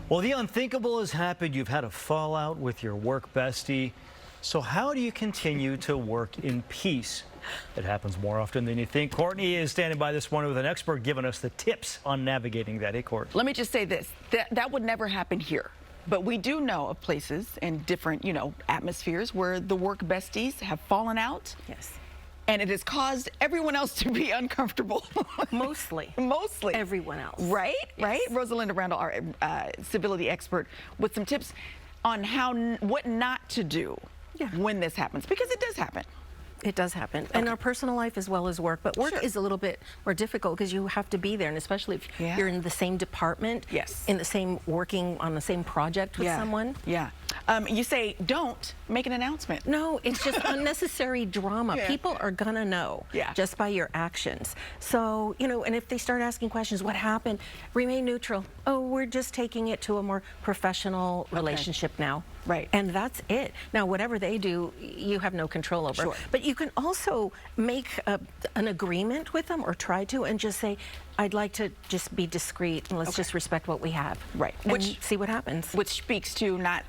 Well, the unthinkable has happened. You've had a fallout with your work bestie. So how do you continue to work in peace? It happens more often than you think. Courtney is standing by this morning with an expert giving us the tips on navigating that. Hey, Court. Let me just say this. That would never happen here. But we do know of places and different, atmospheres where the work besties have fallen out. Yes. And it has caused everyone else to be uncomfortable. Mostly. Mostly. Everyone else. Right? Yes. Right? Rosalinda Randall, our civility expert, with some tips on what not to do when this happens. Because it does happen. It does happen. In our personal life as well as work. But work is a little bit more difficult because you have to be there. And especially if you're in the same department, in the same working on the same project with someone. Yeah. You say, don't make an announcement. No, it's just unnecessary drama. People are going to know just by your actions. So, and if they start asking questions, what happened? Remain neutral. Oh, we're just taking it to a more professional relationship now. Right. And that's it. Now, whatever they do, you have no control over. Sure. But you can also make an agreement with them or try to and just say, I'd like to just be discreet and let's just respect what we have. Right. And see what happens. Which speaks to not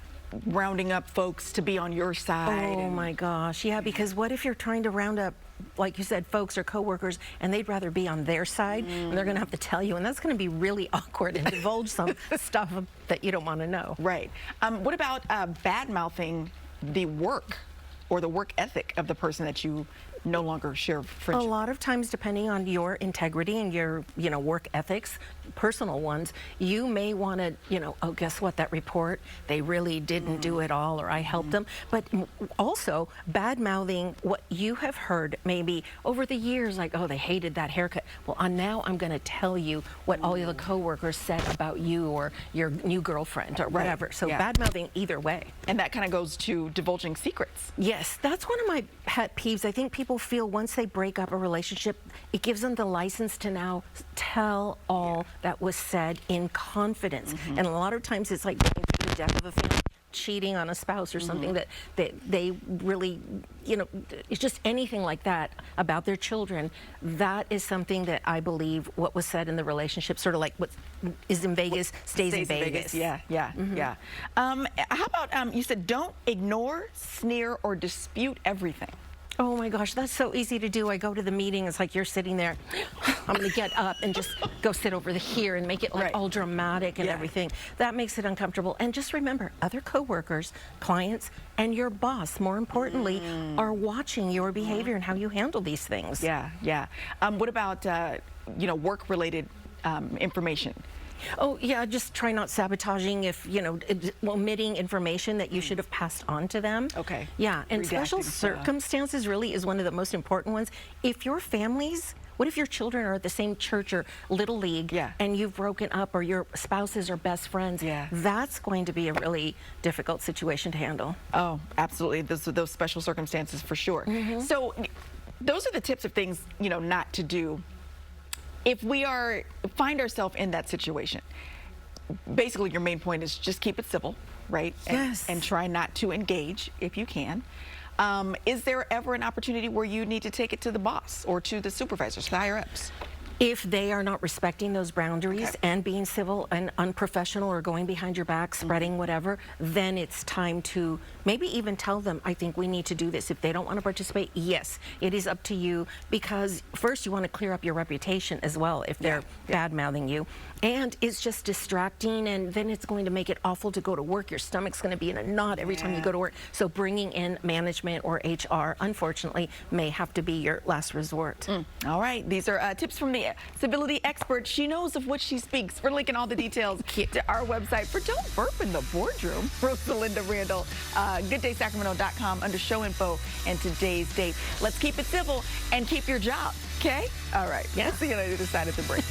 rounding up folks to be on your side. Oh my gosh, yeah, because what if you're trying to round up, like you said, folks or coworkers, and they'd rather be on their side, and they're gonna have to tell you, and that's gonna be really awkward and divulge some stuff that you don't wanna know. Right. What about bad-mouthing the work or the work ethic of the person that you no longer share friendship? A lot of times, depending on your integrity and your, work ethics, personal ones, you may want to, oh, guess what, that report, they really didn't do it all, or I helped them. But also, bad-mouthing what you have heard maybe over the years, like, oh, they hated that haircut. Well, now I'm going to tell you what all the coworkers said about you or your new girlfriend or whatever. So bad-mouthing either way. And that kind of goes to divulging secrets. Yes, that's one of my pet peeves. I think people feel once they break up a relationship, it gives them the license to now tell all that was said in confidence. And a lot of times it's like going through the death of a family, cheating on a spouse or something that they really, it's just anything like that about their children. That is something that I believe what was said in the relationship, sort of like what is in Vegas stays in Vegas. Yeah. How about, you said don't ignore, sneer, or dispute everything. Oh my gosh, that's so easy to do. I go to the meeting, it's like you're sitting there, I'm gonna get up and just go sit over here and make it like all dramatic and everything. That makes it uncomfortable. And just remember, other coworkers, clients, and your boss, more importantly, are watching your behavior and how you handle these things. What about, work-related information? Oh, yeah, just try not sabotaging if, omitting information that you should have passed on to them. Okay. Yeah, and Redacting special circumstances really is one of the most important ones. If your families, what if your children are at the same church or little league and you've broken up or your spouses are best friends? That's going to be a really difficult situation to handle. Oh, absolutely. Those special circumstances for sure. So those are the tips of things, not to do. If we find ourselves in that situation, basically your main point is just keep it civil, right? And try not to engage if you can. Is there ever an opportunity where you need to take it to the boss or to the supervisors, the higher ups? If they are not respecting those boundaries and being civil and unprofessional or going behind your back, spreading whatever, then it's time to maybe even tell them, I think we need to do this. If they don't want to participate, yes, it is up to you, because first you want to clear up your reputation as well if they're bad-mouthing you. And it's just distracting, and then it's going to make it awful to go to work. Your stomach's going to be in a knot every time you go to work. So bringing in management or HR, unfortunately, may have to be your last resort. All right, these are tips from the civility expert. She knows of what she speaks. We're linking all the details to our website for Don't Burp in the Boardroom. Rosalinda Randall, GoodDaySacramento.com under show info and today's date. Let's keep it civil and keep your job, okay? All right. We'll see you on the other side of the break.